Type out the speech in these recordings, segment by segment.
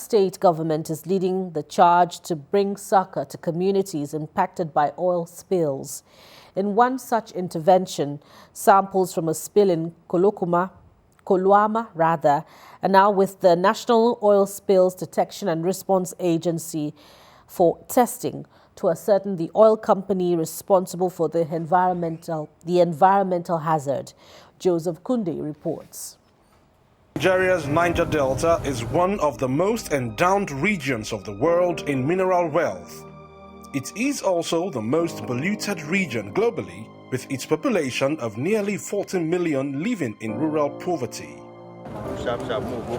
state government is leading the charge to bring succor to communities impacted by oil spills. In one such intervention, samples from a spill in Koluama are now with the National Oil Spills Detection and Response Agency for testing to ascertain the oil company responsible for the environmental hazard. Joseph Kunde reports. Nigeria's Niger Delta is one of the most endowed regions of the world in mineral wealth. It is also the most polluted region globally, with its population of nearly 40 million living in rural poverty.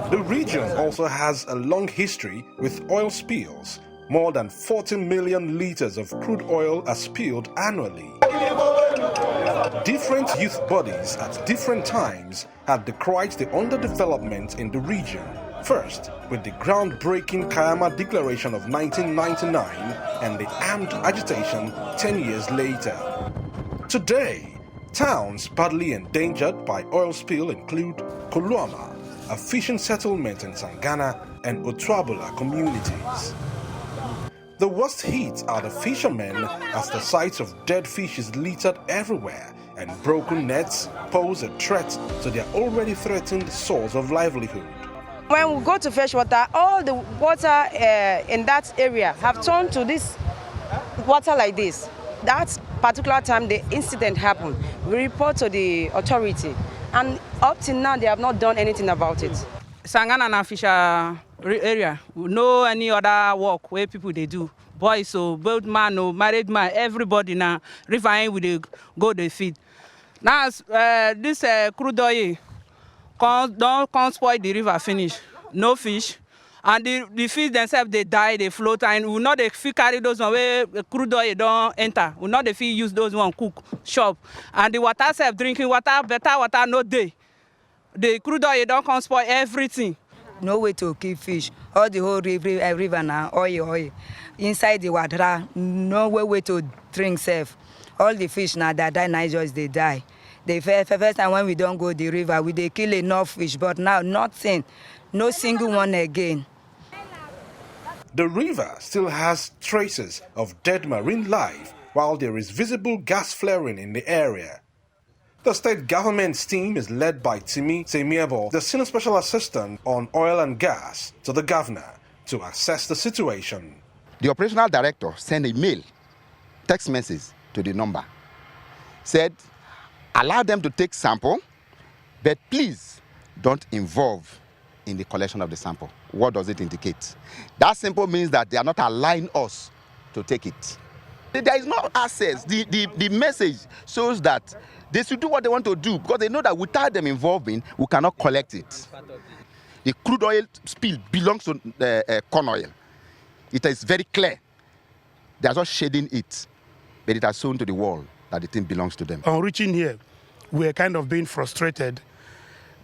The region also has a long history with oil spills. More than 40 million liters of crude oil are spilled annually. Different youth bodies at different times have decried the underdevelopment in the region. First, with the groundbreaking Kayama Declaration of 1999 and the armed agitation 10 years later. Today, towns badly endangered by oil spill include Koluama, a fishing settlement in Sangana, and Otuabula communities. The worst hit are the fishermen, as the sights of dead fish is littered everywhere, and broken nets pose a threat to their already threatened source of livelihood. When we go to fetch water, all the water in that area have turned to this water like this. That particular time the incident happened, we report to the authority, and up till now they have not done anything about it. Sangana na fisher area, no any other work where people they do. Boys, so both man, no married man, everybody now river we they go they feed. Now this crude oil don't spoil the river finish. No fish. And the fish themselves they die, they float, and we not the fish carry those one where crude oil don't enter. We not the fish use those one cook shop. And the water self drinking water, better water no day. The crude oil don't come spoil everything. No way to keep fish. All the whole river now, oil. Inside the water, no way to drink safe. All the fish now that die, now just they die. The first time when we don't go the river, we they kill enough fish, but now nothing, no single one again. The river still has traces of dead marine life, while there is visible gas flaring in the area. The state government's team is led by Timi Semiebo, the Senior Special Assistant on Oil and Gas, to the governor to assess the situation. The operational director sent a mail, text message to the number, said, allow them to take sample, but please don't involve in the collection of the sample. What does it indicate? That sample means that they are not allowing us to take it. There is no access. The message shows that they should do what they want to do because they know that without them involving, we cannot collect it. The crude oil spill belongs to corn oil. It is very clear. They are just shading it, but it has shown to the world that the thing belongs to them. On reaching here, we are kind of being frustrated.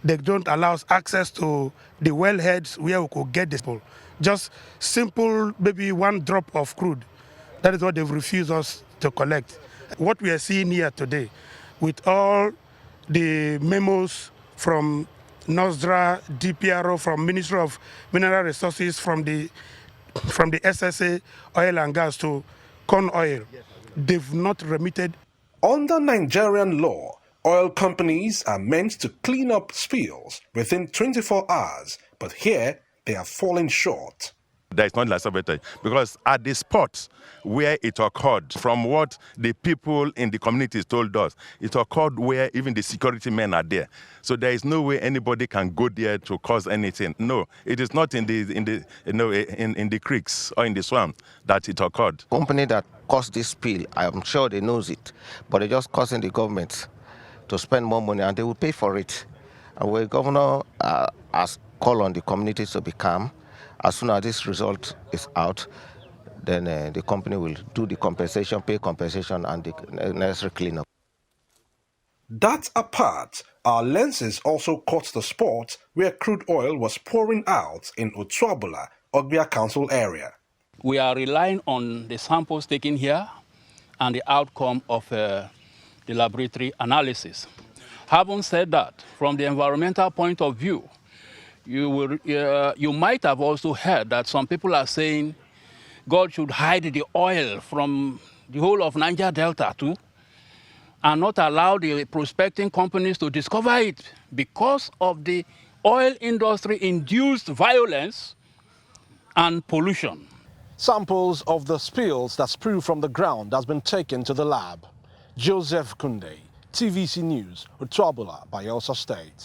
They don't allow us access to the wellheads where we could get this people. Just simple, maybe one drop of crude. That is what they've refused us to collect. What we are seeing here today, with all the memos from NOSDRA, DPRO, from Ministry of Mineral Resources, from the SSA, oil and gas to corn oil, they've not remitted. Under Nigerian law, oil companies are meant to clean up spills within 24 hours, but here they are falling short. There is not like sabotage because at the spot where it occurred, from what the people in the communities told us, it occurred where even the security men are there. So there is no way anybody can go there to cause anything. No, it is not in the creeks or in the swamp that it occurred. Company that caused this spill, I am sure they knows it, but they're just causing the government to spend more money, and they will pay for it. And the governor has called on the communities to be calm. As soon as this result is out, then the company will do the compensation, pay compensation, and the necessary cleanup. That apart, our lenses also caught the spot where crude oil was pouring out in Otuabula, Ogbia Council area. We are relying on the samples taken here and the outcome of the laboratory analysis. Having said that, from the environmental point of view, You might have also heard that some people are saying God should hide the oil from the whole of Niger Delta too, and not allow the prospecting companies to discover it because of the oil industry-induced violence and pollution. Samples of the spills that sprue from the ground has been taken to the lab. Joseph Kunde, TVC News, Utwabula, Bayelsa State.